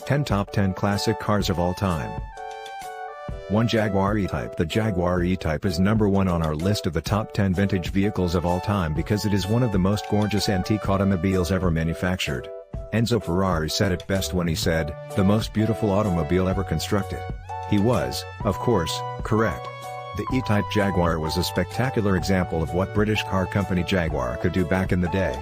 10 Top 10 Classic Cars of All Time. 1 Jaguar E-Type. The Jaguar E-Type is number 1 on our list of the top 10 vintage vehicles of all time because it is one of the most gorgeous antique automobiles ever manufactured. Enzo Ferrari said it best when he said, "The most beautiful automobile ever constructed." He was, of course, correct. The E-Type Jaguar was a spectacular example of what British car company Jaguar could do back in the day.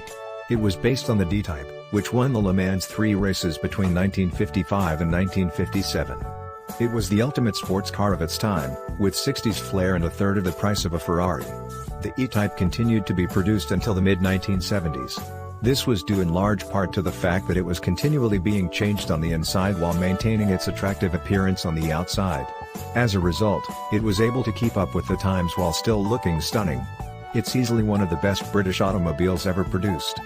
It was based on the D-Type, which won the Le Mans 3 races between 1955 and 1957. It was the ultimate sports car of its time, with 60s flair and a third of the price of a Ferrari. The E-Type continued to be produced until the mid-1970s. This was due in large part to the fact that it was continually being changed on the inside while maintaining its attractive appearance on the outside. As a result, it was able to keep up with the times while still looking stunning. It's easily one of the best British automobiles ever produced.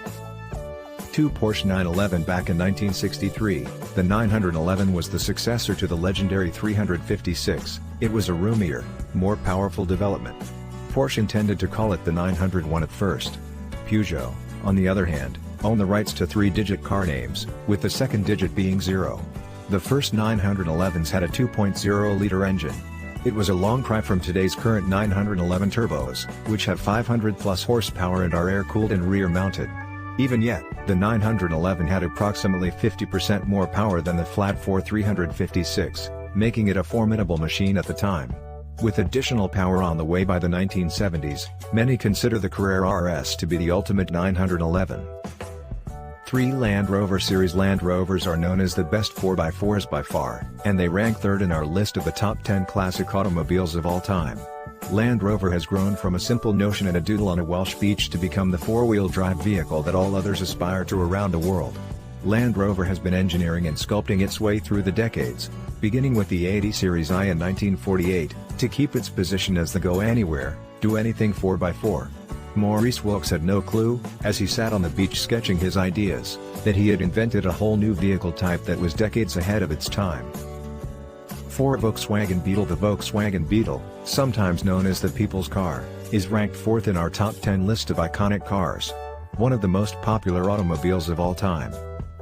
2 Porsche 911. Back in 1963, the 911 was the successor to the legendary 356. It was a roomier, more powerful development. Porsche intended to call it the 901 at first. Peugeot, on the other hand, owned the rights to 3-digit car names, with the second digit being 0. The first 911s had a 2.0-liter engine. It was a long cry from today's current 911 turbos, which have 500-plus horsepower and are air-cooled and rear-mounted. Even yet, the 911 had approximately 50% more power than the flat-4 356, making it a formidable machine at the time. With additional power on the way by the 1970s, many consider the Carrera RS to be the ultimate 911. 3 Land Rover Series. Land Rovers are known as the best 4x4s by far, and they rank third in our list of the top 10 classic automobiles of all time. Land Rover has grown from a simple notion and a doodle on a Welsh beach to become the four-wheel drive vehicle that all others aspire to around the world. Land Rover has been engineering and sculpting its way through the decades, beginning with the 80 Series I in 1948, to keep its position as the go-anywhere, do-anything 4x4. Maurice Wilkes had no clue, as he sat on the beach sketching his ideas, that he had invented a whole new vehicle type that was decades ahead of its time. 4 Volkswagen Beetle. The Volkswagen Beetle, sometimes known as the People's Car, is ranked 4th in our top 10 list of iconic cars. One of the most popular automobiles of all time.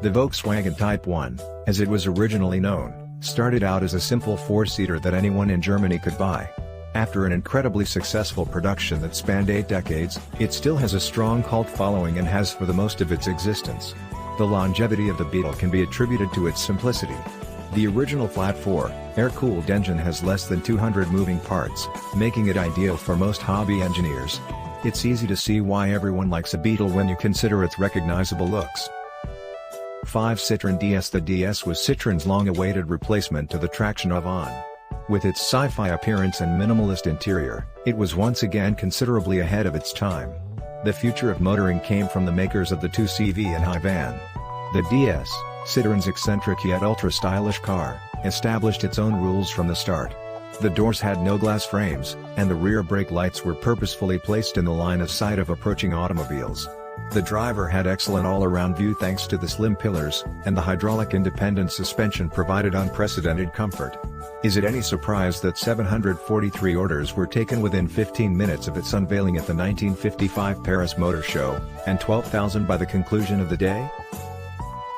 The Volkswagen Type 1, as it was originally known, started out as a simple 4-seater that anyone in Germany could buy. After an incredibly successful production that spanned 8 decades, it still has a strong cult following and has for the most of its existence. The longevity of the Beetle can be attributed to its simplicity. The original flat-4, air-cooled engine has less than 200 moving parts, making it ideal for most hobby engineers. It's easy to see why everyone likes a Beetle when you consider its recognizable looks. 5 Citroën DS. The DS was Citroën's long-awaited replacement to the traction Avant. With its sci-fi appearance and minimalist interior, it was once again considerably ahead of its time. The future of motoring came from the makers of the 2CV and High Van. The DS, Citroën's eccentric yet ultra-stylish car, established its own rules from the start. The doors had no glass frames, and the rear brake lights were purposefully placed in the line of sight of approaching automobiles. The driver had excellent all-around view thanks to the slim pillars, and the hydraulic independent suspension provided unprecedented comfort. Is it any surprise that 743 orders were taken within 15 minutes of its unveiling at the 1955 Paris Motor Show, and 12,000 by the conclusion of the day?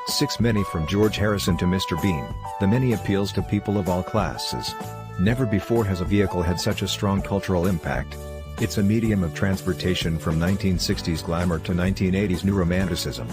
6 Mini. From George Harrison to Mr. Bean, the Mini appeals to people of all classes. Never before has a vehicle had such a strong cultural impact. It's a medium of transportation from 1960s glamour to 1980s new romanticism.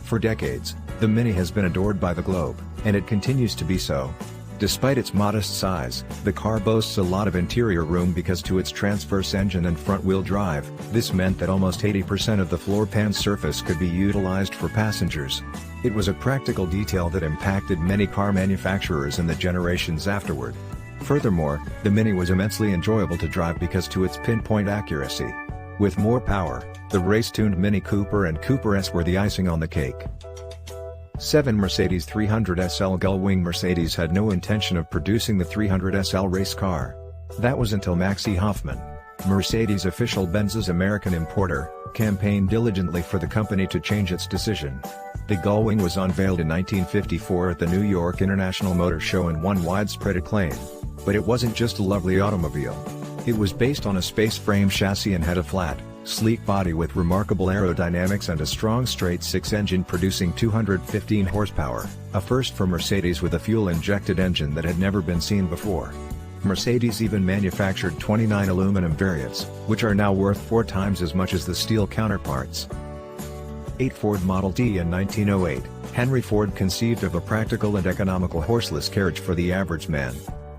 For decades, the Mini has been adored by the globe, and it continues to be so. Despite its modest size, the car boasts a lot of interior room because to its transverse engine and front-wheel drive, this meant that almost 80% of the floor pan surface could be utilized for passengers. It was a practical detail that impacted many car manufacturers in the generations afterward. Furthermore, the Mini was immensely enjoyable to drive because to its pinpoint accuracy. With more power, the race-tuned Mini Cooper and Cooper S were the icing on the cake. 7 Mercedes 300 SL. Gullwing. Mercedes had no intention of producing the 300 SL race car. That was until Max E. Hoffman, Mercedes official Benz's American importer, campaigned diligently for the company to change its decision. The Gullwing was unveiled in 1954 at the New York International Motor Show and won widespread acclaim. But it wasn't just a lovely automobile. It was based on a space frame chassis and had a flat, Sleek body with remarkable aerodynamics and a strong straight-six engine producing 215 horsepower, a first for Mercedes with a fuel-injected engine that had never been seen before. Mercedes even manufactured 29 aluminum variants, which are now worth 4 times as much as the steel counterparts. 8 Ford Model T in 1908, Henry Ford conceived of a practical and economical horseless carriage for the average man.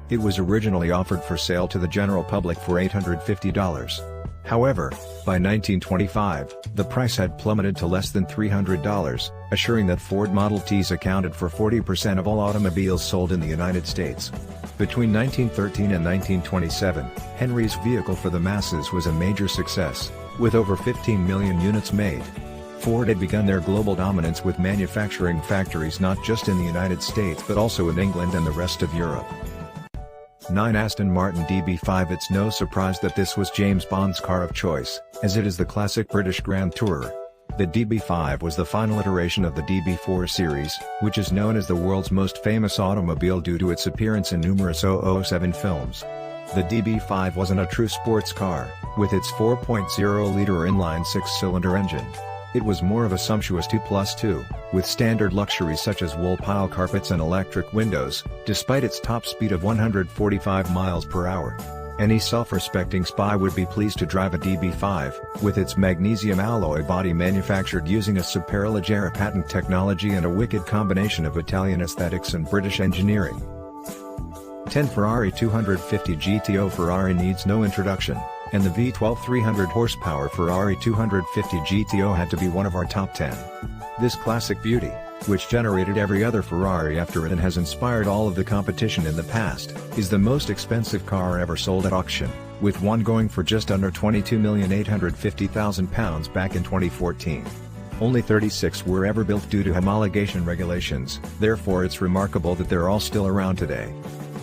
It was originally offered for sale to the general public for $850. However, by 1925, the price had plummeted to less than $300, assuring that Ford Model Ts accounted for 40% of all automobiles sold in the United States. Between 1913 and 1927, Henry's vehicle for the masses was a major success, with over 15 million units made. Ford had begun their global dominance with manufacturing factories not just in the United States but also in England and the rest of Europe. 9 Aston Martin DB5. It's no surprise that this was James Bond's car of choice, as it is the classic British Grand Tourer. The DB5 was the final iteration of the DB4 series, which is known as the world's most famous automobile due to its appearance in numerous 007 films. The DB5 wasn't a true sports car, with its 4.0-liter inline 6-cylinder engine. It was more of a sumptuous 2+2, with standard luxuries such as wool pile carpets and electric windows, despite its top speed of 145 miles per hour. Any self-respecting spy would be pleased to drive a DB5, with its magnesium alloy body manufactured using a Superleggera patent technology and a wicked combination of Italian aesthetics and British engineering. 10 Ferrari 250 GTO. Ferrari needs no introduction, and the V12 300 horsepower Ferrari 250 GTO had to be one of our top 10. This classic beauty, which generated every other Ferrari after it and has inspired all of the competition in the past, is the most expensive car ever sold at auction, with one going for just under £22,850,000 back in 2014. Only 36 were ever built due to homologation regulations, therefore it's remarkable that they're all still around today.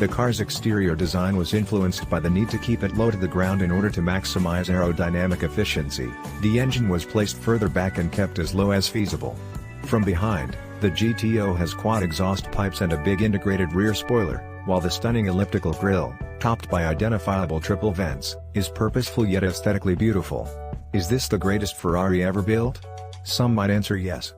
The car's exterior design was influenced by the need to keep it low to the ground in order to maximize aerodynamic efficiency. The engine was placed further back and kept as low as feasible. From behind, the GTO has quad exhaust pipes and a big integrated rear spoiler, while the stunning elliptical grille, topped by identifiable triple vents, is purposeful yet aesthetically beautiful. Is this the greatest Ferrari ever built? Some might answer yes.